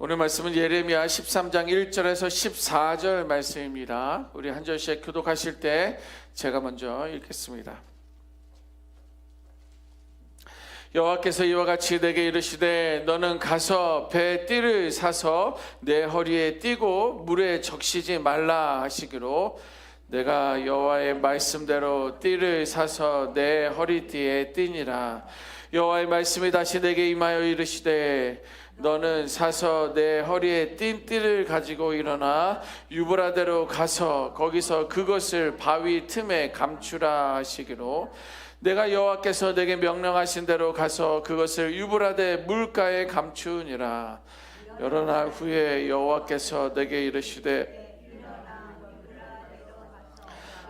오늘 말씀은 예레미야 13장 1절에서 14절 말씀입니다. 우리 한 절씩 교독하실 때 제가 먼저 읽겠습니다. 여호와께서 이와 같이 내게 이르시되 너는 가서 배 띠를 사서 내 허리에 띠고 물에 적시지 말라 하시기로 내가 여호와의 말씀대로 띠를 사서 내 허리띠에 띠니라. 여호와의 말씀이 다시 내게 임하여 이르시되 너는 사서 내 허리에 띈 띠를 가지고 일어나 유브라데로 가서 거기서 그것을 바위 틈에 감추라 하시기로 내가 여호와께서 내게 명령하신 대로 가서 그것을 유브라데 물가에 감추니라. 여러 날 후에 여호와께서 내게 이르시되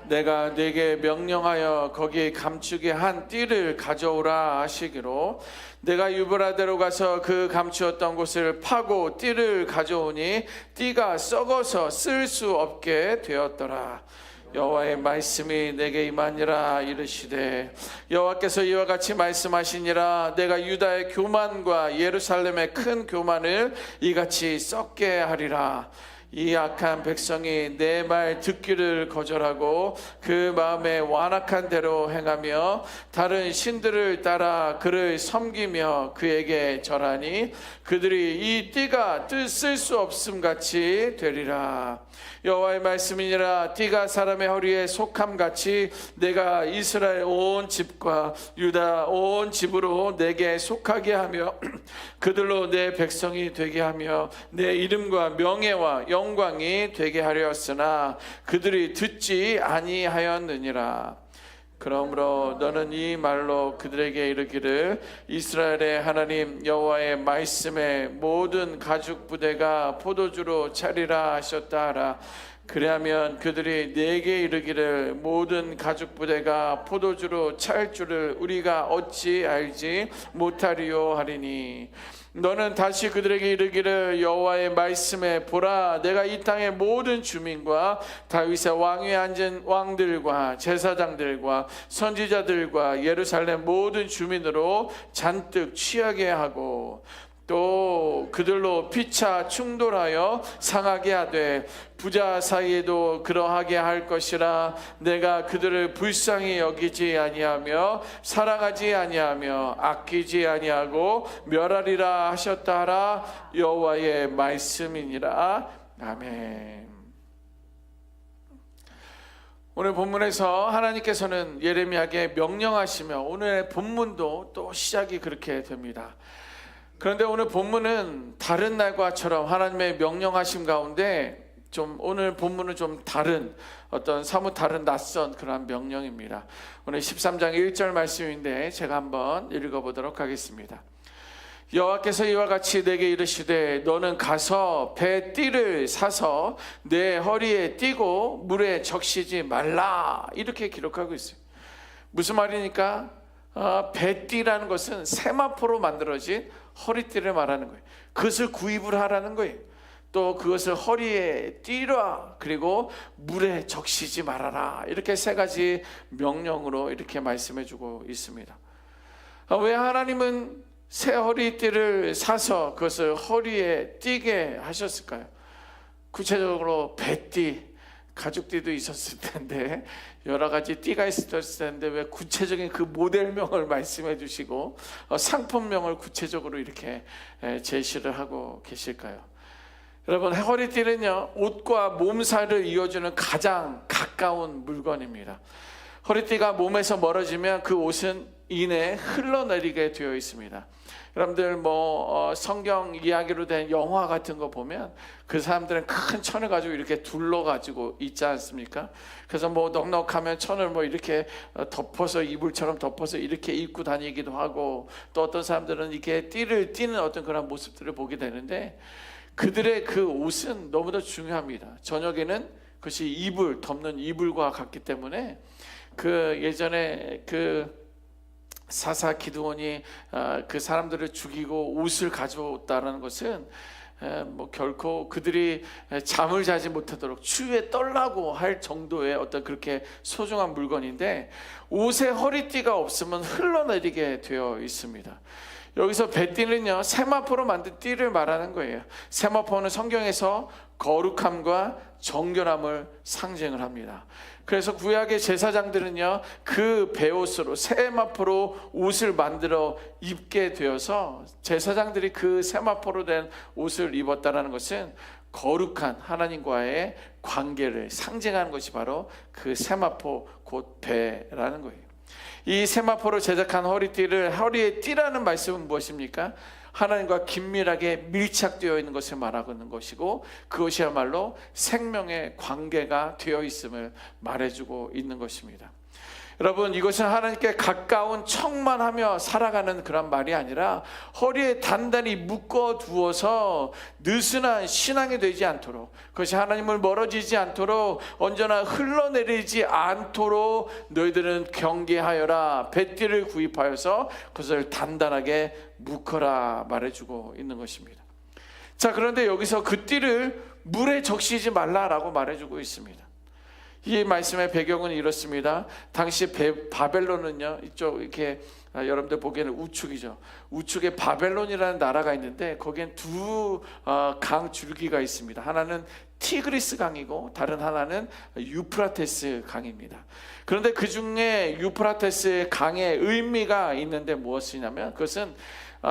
내가 네게 명령하여 거기에 감추게 한 띠를 가져오라 하시기로 내가 유브라데로 가서 그 감추었던 곳을 파고 띠를 가져오니 띠가 썩어서 쓸 수 없게 되었더라. 여호와의 말씀이 내게 임하니라. 이르시되 여호와께서 이와 같이 말씀하시니라. 내가 유다의 교만과 예루살렘의 큰 교만을 이같이 썩게 하리라. 이 악한 백성이 내 말 듣기를 거절하고 그 마음에 완악한 대로 행하며 다른 신들을 따라 그를 섬기며 그에게 절하니 그들이 이 띠가 쓸 수 없음 같이 되리라. 여호와의 말씀이니라. 띠가 사람의 허리에 속함 같이 내가 이스라엘 온 집과 유다 온 집으로 내게 속하게 하며 그들로 내 백성이 되게 하며 내 이름과 명예와 영광이 되게 하려었으나 그들이 듣지 아니하였느니라. 그러므로 너는 이 말로 그들에게 이르기를 이스라엘의 하나님 여호와의 말씀에 모든 가죽 부대가 포도주로 차리라 하셨다 하라. 그리하면 그들이 내게 이르기를 모든 가죽 부대가 포도주로 찰 줄을 우리가 어찌 알지 못하리요 하리니 너는 다시 그들에게 이르기를 여호와의 말씀에 보라 내가 이 땅의 모든 주민과 다윗의 왕위에 앉은 왕들과 제사장들과 선지자들과 예루살렘 모든 주민으로 잔뜩 취하게 하고 또 그들로 피차 충돌하여 상하게 하되 부자 사이에도 그러하게 할 것이라. 내가 그들을 불쌍히 여기지 아니하며 사랑하지 아니하며 아끼지 아니하고 멸하리라 하셨다 하라. 여호와의 말씀이니라. 아멘. 오늘 본문에서 하나님께서는 예레미야에게 명령하시며 오늘의 본문도 또 시작이 그렇게 됩니다. 그런데 오늘 본문은 다른 날과처럼 하나님의 명령하심 가운데 오늘 본문은 좀 다른 사뭇 다른 낯선 그러한 명령입니다. 오늘 13장 1절 말씀인데 제가 한번 읽어보도록 하겠습니다. 여호와께서 이와 같이 내게 이르시되 너는 가서 배 띠를 사서 내 허리에 띠고 물에 적시지 말라. 이렇게 기록하고 있어요. 무슨 말이니까 배띠라는 것은 세마포로 만들어진 허리띠를 말하는 거예요. 그것을 구입을 하라는 거예요. 또 그것을 허리에 띠라. 그리고 물에 적시지 말아라. 이렇게 세 가지 명령으로 이렇게 말씀해 주고 있습니다. 왜 하나님은 새 허리띠를 사서 그것을 허리에 띠게 하셨을까요? 구체적으로 배띠, 가죽띠도 있었을 텐데 여러 가지 띠가 있었을 텐데 왜 구체적인 그 모델명을 말씀해 주시고 상품명을 구체적으로 이렇게 제시를 하고 계실까요? 여러분, 허리띠는요 옷과 몸살을 이어주는 가장 가까운 물건입니다. 허리띠가 몸에서 멀어지면 그 옷은 이내 흘러내리게 되어 있습니다. 여러분들 성경 이야기로 된 영화 같은 거 보면 그 사람들은 큰 천을 가지고 이렇게 둘러가지고 있지 않습니까? 그래서 넉넉하면 천을 이렇게 덮어서 이불처럼 덮어서 이렇게 입고 다니기도 하고 또 어떤 사람들은 이렇게 띠를 띠는 어떤 그런 모습들을 보게 되는데 그들의 그 옷은 너무나 중요합니다. 저녁에는 그것이 덮는 이불과 같기 때문에 예전에 사사 기드온이 그 사람들을 죽이고 옷을 가져왔다는 것은 결코 그들이 잠을 자지 못하도록 추위에 떨라고 할 정도의 어떤 그렇게 소중한 물건인데 옷에 허리띠가 없으면 흘러내리게 되어 있습니다. 여기서 뱃띠는요, 세마포로 만든 띠를 말하는 거예요. 세마포는 성경에서 거룩함과 정결함을 상징을 합니다. 그래서 구약의 제사장들은요, 그 베옷으로 세마포로 옷을 만들어 입게 되어서 제사장들이 그 세마포로 된 옷을 입었다는 것은 거룩한 하나님과의 관계를 상징하는 것이 바로 그 세마포 곧 배라는 거예요. 이 세마포로 제작한 허리띠를, 허리에 띠라는 말씀은 무엇입니까? 하나님과 긴밀하게 밀착되어 있는 것을 말하고 있는 것이고, 그것이야말로 생명의 관계가 되어 있음을 말해주고 있는 것입니다. 여러분, 이것은 하나님께 가까운 척만 하며 살아가는 그런 말이 아니라 허리에 단단히 묶어 두어서 느슨한 신앙이 되지 않도록, 그것이 하나님을 멀어지지 않도록, 언제나 흘러내리지 않도록 너희들은 경계하여라, 뱃띠를 구입하여서 그것을 단단하게 묶어라 말해주고 있는 것입니다. 자, 그런데 여기서 그 띠를 물에 적시지 말라라고 말해주고 있습니다. 이 말씀의 배경은 이렇습니다. 당시 바벨론은요, 이쪽 이렇게 여러분들 보기에는 우측이죠. 우측에 바벨론이라는 나라가 있는데 거기엔 두 강 줄기가 있습니다. 하나는 티그리스 강이고 다른 하나는 유프라테스 강입니다. 그런데 그 중에 유프라테스 강의 의미가 있는데 무엇이냐면, 그것은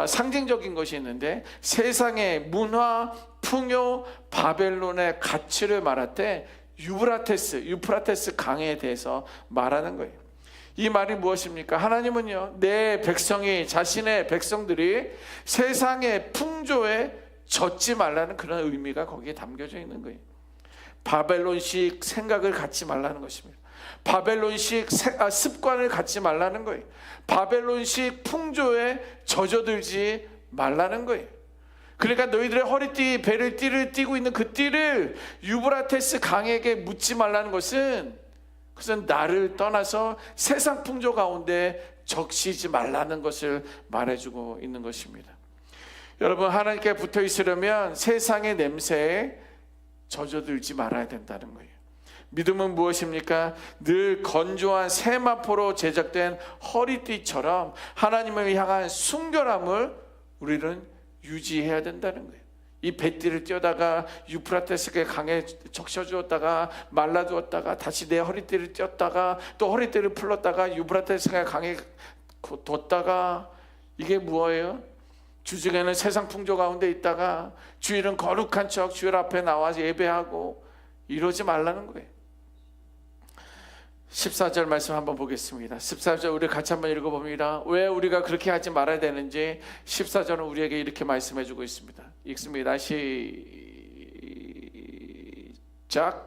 상징적인 것이 있는데, 세상의 문화, 풍요, 바벨론의 가치를 말할 때 유프라테스 강에 대해서 말하는 거예요. 이 말이 무엇입니까? 하나님은요, 내 백성이, 자신의 백성들이 세상의 풍조에 젖지 말라는 그런 의미가 거기에 담겨져 있는 거예요. 바벨론식 생각을 갖지 말라는 것입니다. 바벨론식 습관을 갖지 말라는 거예요. 바벨론식 풍조에 젖어들지 말라는 거예요. 그러니까 너희들의 허리띠, 배를 띠를 띠고 있는 그 띠를 유브라테스 강에게 묻지 말라는 것은, 그것은 나를 떠나서 세상 풍조 가운데 적시지 말라는 것을 말해주고 있는 것입니다. 여러분, 하나님께 붙어 있으려면 세상의 냄새에 젖어들지 말아야 된다는 거예요. 믿음은 무엇입니까? 늘 건조한 세마포로 제작된 허리띠처럼 하나님을 향한 순결함을 우리는 유지해야 된다는 거예요. 이 뱃띠를 띄어다가 유프라테스 강에 적셔주었다가 말라두었다가 다시 내 허리띠를 띄었다가 또 허리띠를 풀렀다가 유프라테스 강에 뒀다가, 이게 뭐예요? 주중에는 세상 풍조 가운데 있다가 주일은 거룩한 척 주일 앞에 나와서 예배하고 이러지 말라는 거예요. 14절 말씀 한번 보겠습니다. 14절 우리 같이 한번 읽어봅니다. 왜 우리가 그렇게 하지 말아야 되는지 14절은 우리에게 이렇게 말씀해 주고 있습니다. 읽습니다. 시작.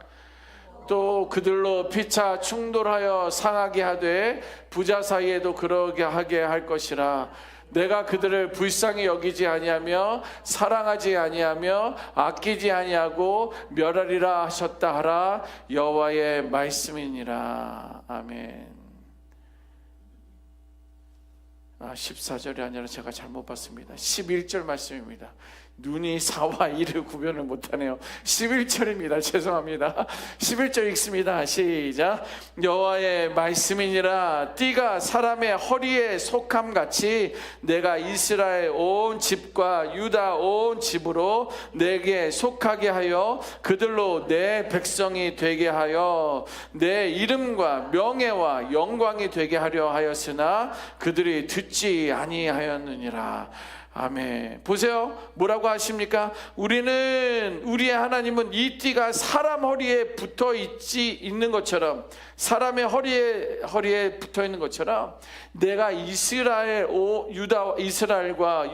또 그들로 피차 충돌하여 상하게 하되 부자 사이에도 그러게 하게 할 것이라. 내가 그들을 불쌍히 여기지 아니하며 사랑하지 아니하며 아끼지 아니하고 멸하리라 하셨다 하라. 여호와의 말씀이니라. 아멘. 14절이 아니라 제가 잘못 봤습니다. 11절 말씀입니다. 눈이 사와 이를 구별을 못하네요. 11절입니다. 죄송합니다. 11절 읽습니다. 시작. 여호와의 말씀이니라. 띠가 사람의 허리에 속함같이 내가 이스라엘 온 집과 유다 온 집으로 내게 속하게 하여 그들로 내 백성이 되게 하여 내 이름과 명예와 영광이 되게 하려 하였으나 그들이 듣지 아니하였느니라. 아멘. 보세요. 뭐라고 하십니까? 우리의 하나님은 이 띠가 사람 허리에 붙어 있는 것처럼, 사람의 허리에 붙어 있는 것처럼 내가 이스라엘과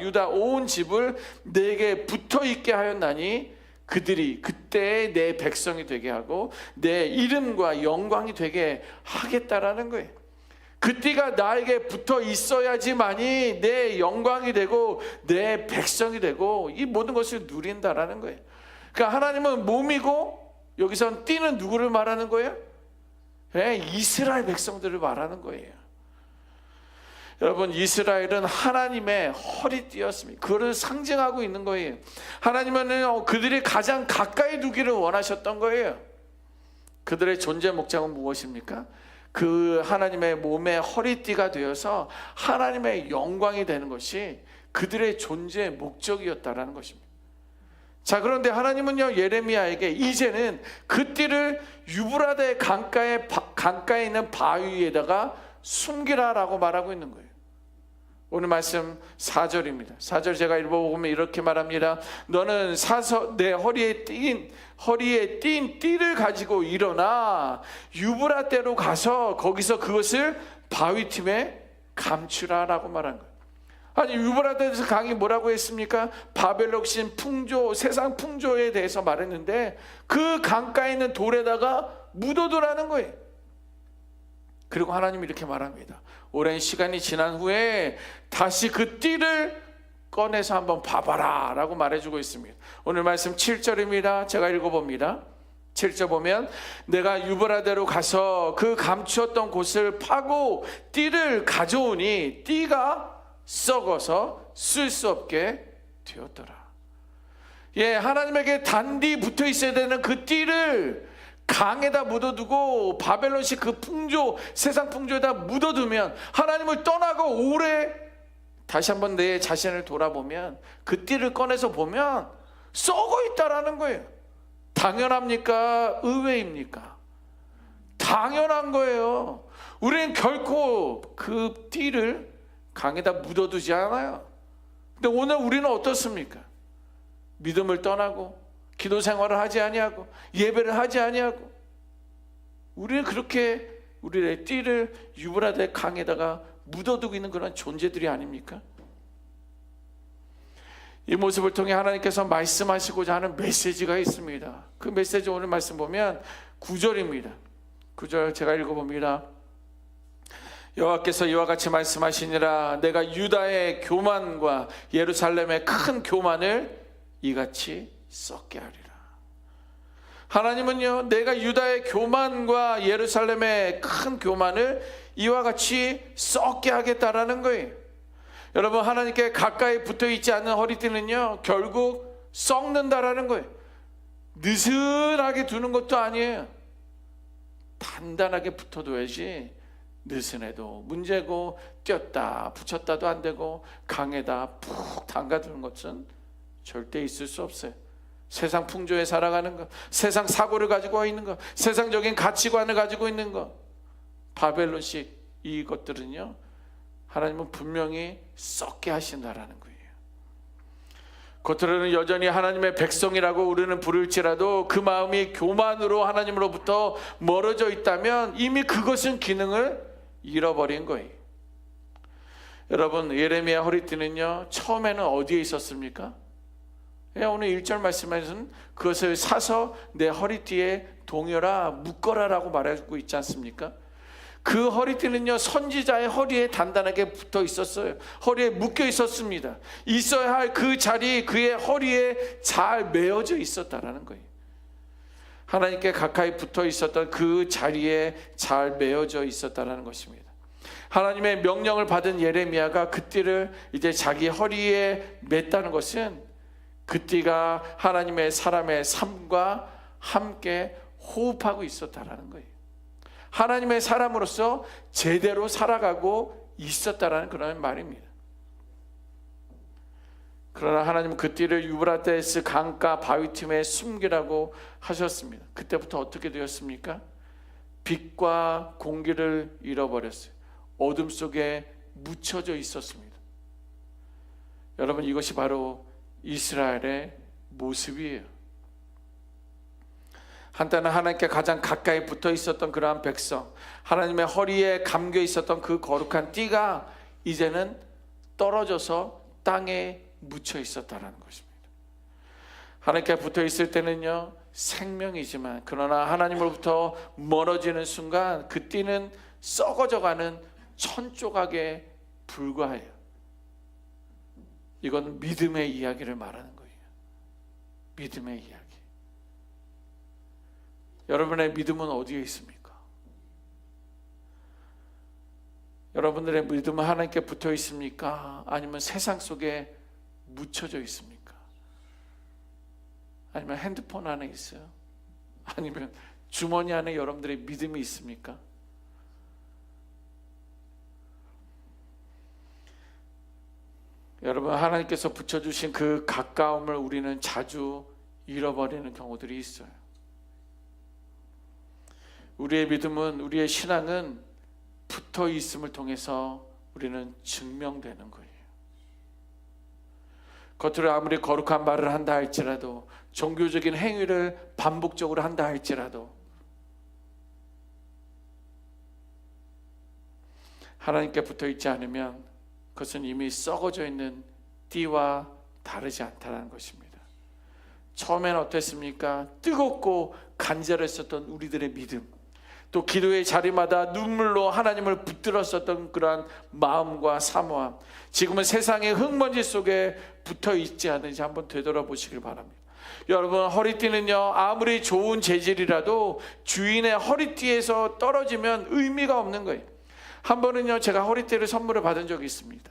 유다 온 집을 내게 붙어 있게 하였나니 그들이 그때 내 백성이 되게 하고 내 이름과 영광이 되게 하겠다라는 거예요. 그 띠가 나에게 붙어 있어야지만이 내 영광이 되고 내 백성이 되고 이 모든 것을 누린다라는 거예요. 그러니까 하나님은 몸이고 여기선 띠는 누구를 말하는 거예요? 네, 이스라엘 백성들을 말하는 거예요. 여러분, 이스라엘은 하나님의 허리띠였습니다. 그를 상징하고 있는 거예요. 하나님은 그들이 가장 가까이 두기를 원하셨던 거예요. 그들의 존재 목적은 무엇입니까? 그 하나님의 몸의 허리띠가 되어서 하나님의 영광이 되는 것이 그들의 존재의 목적이었다라는 것입니다. 자, 그런데 하나님은요, 예레미야에게 이제는 그 띠를 유브라데 강가에 있는 바위에다가 숨기라라고 말하고 있는 거예요. 오늘 말씀 4절입니다. 4절 제가 읽어보면 이렇게 말합니다. 너는 사서 내 허리에 띈 띠를 가지고 일어나 유브라데로 가서 거기서 그것을 바위틈에 감추라라고 말한 거예요. 아니, 유브라데에서 강이 뭐라고 했습니까? 바벨론신 풍조, 세상 풍조에 대해서 말했는데 그 강가에 있는 돌에다가 묻어두라는 거예요. 그리고 하나님이 이렇게 말합니다. 오랜 시간이 지난 후에 다시 그 띠를 꺼내서 한번 봐봐라 라고 말해주고 있습니다. 오늘 말씀 7절입니다. 제가 읽어봅니다. 7절 보면 내가 유브라데로 가서 그 감추었던 곳을 파고 띠를 가져오니 띠가 썩어서 쓸 수 없게 되었더라. 예, 하나님에게 단디 붙어 있어야 되는 그 띠를 강에다 묻어두고 바벨론식 그 풍조, 세상 풍조에다 묻어두면 하나님을 떠나고 오래 다시 한번 내 자신을 돌아보면 그 띠를 꺼내서 보면 썩어 있다라는 거예요. 당연합니까? 의외입니까? 당연한 거예요. 우리는 결코 그 띠를 강에다 묻어두지 않아요. 근데 오늘 우리는 어떻습니까? 믿음을 떠나고 기도 생활을 하지 아니하고 예배를 하지 아니하고 우리는 그렇게 우리의 띠를 유브라데 강에다가 묻어두고 있는 그런 존재들이 아닙니까? 이 모습을 통해 하나님께서 말씀하시고자 하는 메시지가 있습니다. 그 메시지 오늘 말씀 보면 9절입니다. 9절 제가 읽어봅니다. 여호와께서 이와 같이 말씀하시니라 내가 유다의 교만과 예루살렘의 큰 교만을 이같이 썩게 하리라. 하나님은요, 내가 유다의 교만과 예루살렘의 큰 교만을 이와 같이 썩게 하겠다라는 거예요. 여러분, 하나님께 가까이 붙어 있지 않는 허리띠는요 결국 썩는다라는 거예요. 느슨하게 두는 것도 아니에요. 단단하게 붙어둬야지 느슨해도 문제고 띄었다 붙였다도 안 되고 강에다 푹 담가두는 것은 절대 있을 수 없어요. 세상 풍조에 살아가는 것, 세상 사고를 가지고 있는 것, 세상적인 가치관을 가지고 있는 것, 바벨론식 이것들은요 하나님은 분명히 썩게 하신다라는 거예요. 겉으로는 여전히 하나님의 백성이라고 우리는 부를지라도 그 마음이 교만으로 하나님으로부터 멀어져 있다면 이미 그것은 기능을 잃어버린 거예요. 여러분, 예레미야 허리띠는요 처음에는 어디에 있었습니까? 오늘 1절 말씀에서는 그것을 사서 내 허리띠에 동여라 묶어라 라고 말하고 있지 않습니까? 그 허리띠는요 선지자의 허리에 단단하게 붙어 있었어요. 허리에 묶여 있었습니다. 있어야 할 그 자리, 그의 허리에 잘 메어져 있었다라는 거예요. 하나님께 가까이 붙어 있었던 그 자리에 잘 메어져 있었다라는 것입니다. 하나님의 명령을 받은 예레미야가 그 띠를 이제 자기 허리에 맸다는 것은 그 띠가 하나님의 사람의 삶과 함께 호흡하고 있었다라는 거예요. 하나님의 사람으로서 제대로 살아가고 있었다라는 그런 말입니다. 그러나 하나님은 그 띠를 유브라데스 강가 바위틈에 숨기라고 하셨습니다. 그때부터 어떻게 되었습니까? 빛과 공기를 잃어버렸어요. 어둠 속에 묻혀져 있었습니다. 여러분, 이것이 바로 이스라엘의 모습이에요. 한때는 하나님께 가장 가까이 붙어 있었던 그러한 백성, 하나님의 허리에 감겨 있었던 그 거룩한 띠가 이제는 떨어져서 땅에 묻혀 있었다는 것입니다. 하나님께 붙어 있을 때는요 생명이지만, 그러나 하나님으로부터 멀어지는 순간 그 띠는 썩어져가는 천조각에 불과해요. 이건 믿음의 이야기를 말하는 거예요. 믿음의 이야기. 여러분의 믿음은 어디에 있습니까? 여러분들의 믿음은 하나님께 붙어 있습니까? 아니면 세상 속에 묻혀져 있습니까? 아니면 핸드폰 안에 있어요? 아니면 주머니 안에 여러분들의 믿음이 있습니까? 여러분, 하나님께서 붙여주신 그 가까움을 우리는 자주 잃어버리는 경우들이 있어요. 우리의 믿음은, 우리의 신앙은 붙어 있음을 통해서 우리는 증명되는 거예요. 겉으로 아무리 거룩한 말을 한다 할지라도, 종교적인 행위를 반복적으로 한다 할지라도, 하나님께 붙어 있지 않으면 그것은 이미 썩어져 있는 띠와 다르지 않다는 것입니다. 처음에는 어땠습니까? 뜨겁고 간절했었던 우리들의 믿음, 또 기도의 자리마다 눈물로 하나님을 붙들었었던 그러한 마음과 사모함, 지금은 세상의 흙먼지 속에 붙어 있지 않은지 한번 되돌아보시길 바랍니다. 여러분, 허리띠는요, 아무리 좋은 재질이라도 주인의 허리띠에서 떨어지면 의미가 없는 거예요. 한 번은요, 제가 허리띠를 선물을 받은 적이 있습니다.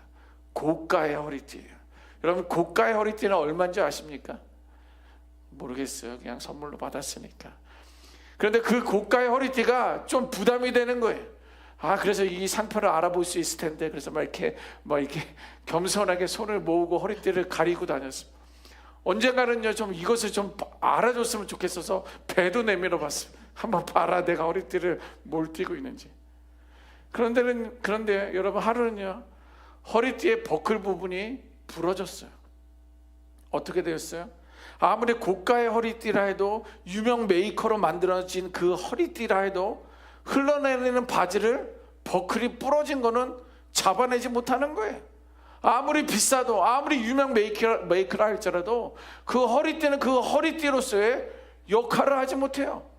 고가의 허리띠예요. 여러분, 고가의 허리띠는 얼마인지 아십니까? 모르겠어요. 그냥 선물로 받았으니까. 그런데 그 고가의 허리띠가 좀 부담이 되는 거예요. 그래서 이 상표를 알아볼 수 있을 텐데, 그래서 막 이렇게 겸손하게 손을 모으고 허리띠를 가리고 다녔어요. 언젠가는요, 좀 이것을 좀 알아줬으면 좋겠어서 배도 내밀어 봤어요. 한번 봐라, 내가 허리띠를 뭘 띠고 있는지. 그런데 여러분, 하루는요, 허리띠의 버클 부분이 부러졌어요. 어떻게 되었어요? 아무리 고가의 허리띠라 해도, 유명 메이커로 만들어진 그 허리띠라 해도 흘러내리는 바지를 버클이 부러진 거는 잡아내지 못하는 거예요. 아무리 비싸도, 아무리 유명 메이커라 할지라도 그 허리띠는 그 허리띠로서의 역할을 하지 못해요.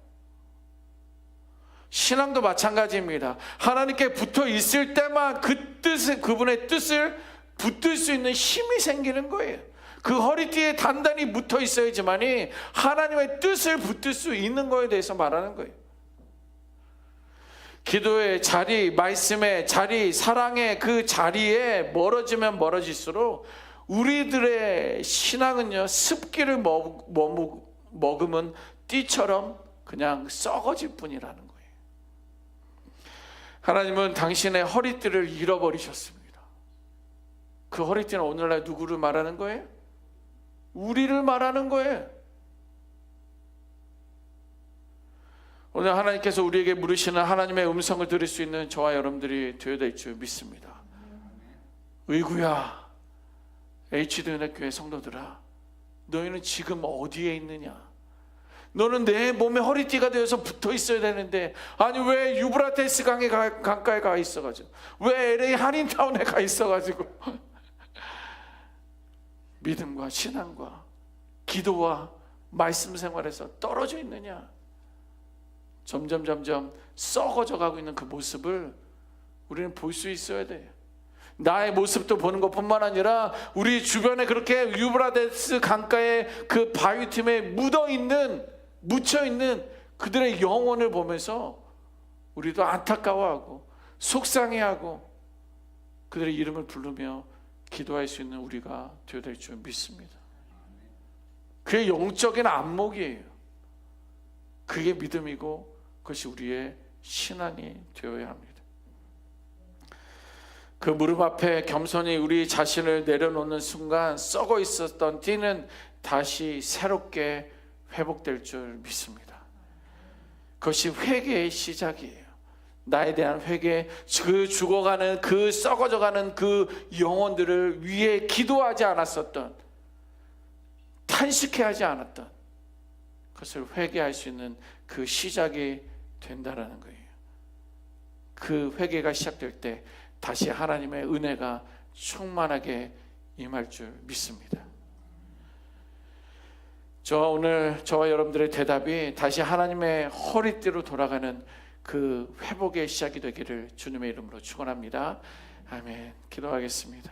신앙도 마찬가지입니다. 하나님께 붙어 있을 때만 그분의 뜻을 붙들 수 있는 힘이 생기는 거예요. 그 허리띠에 단단히 붙어 있어야지만이 하나님의 뜻을 붙들 수 있는 거에 대해서 말하는 거예요. 기도의 자리, 말씀의 자리, 사랑의 그 자리에 멀어지면 멀어질수록 우리들의 신앙은요, 습기를 머금은 띠처럼 그냥 썩어질 뿐이라는 거예요. 하나님은 당신의 허리띠를 잃어버리셨습니다. 그 허리띠는 오늘날 누구를 말하는 거예요? 우리를 말하는 거예요. 오늘 하나님께서 우리에게 물으시는 하나님의 음성을 들을 수 있는 저와 여러분들이 되어야 될 줄 믿습니다. 의구야, HD은혜교회 성도들아, 너희는 지금 어디에 있느냐? 너는 내 몸에 허리띠가 되어서 붙어 있어야 되는데, 아니 왜 유브라테스 강가에 가 있어가지고, 왜 LA 한인타운에 가 있어가지고 믿음과 신앙과 기도와 말씀 생활에서 떨어져 있느냐? 점점 썩어져 가고 있는 그 모습을 우리는 볼 수 있어야 돼요. 나의 모습도 보는 것뿐만 아니라 우리 주변에 그렇게 유브라데스 강가의 그 바위 틈에 묻혀있는 그들의 영혼을 보면서 우리도 안타까워하고 속상해하고 그들의 이름을 부르며 기도할 수 있는 우리가 되어야 될 줄 믿습니다. 그게 영적인 안목이에요. 그게 믿음이고 그것이 우리의 신앙이 되어야 합니다. 그 무릎 앞에 겸손히 우리 자신을 내려놓는 순간 썩어 있었던 띠는 다시 새롭게 회복될 줄 믿습니다. 그것이 회개의 시작이에요. 나에 대한 회개, 그 죽어가는, 그 썩어져가는 그 영혼들을 위해 기도하지 않았었던, 탄식해하지 않았던 그것을 회개할 수 있는 그 시작이 된다라는 거예요. 그 회개가 시작될 때 다시 하나님의 은혜가 충만하게 임할 줄 믿습니다. 오늘 저와 여러분들의 대답이 다시 하나님의 허리띠로 돌아가는 그 회복의 시작이 되기를 주님의 이름으로 축원합니다. 아멘. 기도하겠습니다.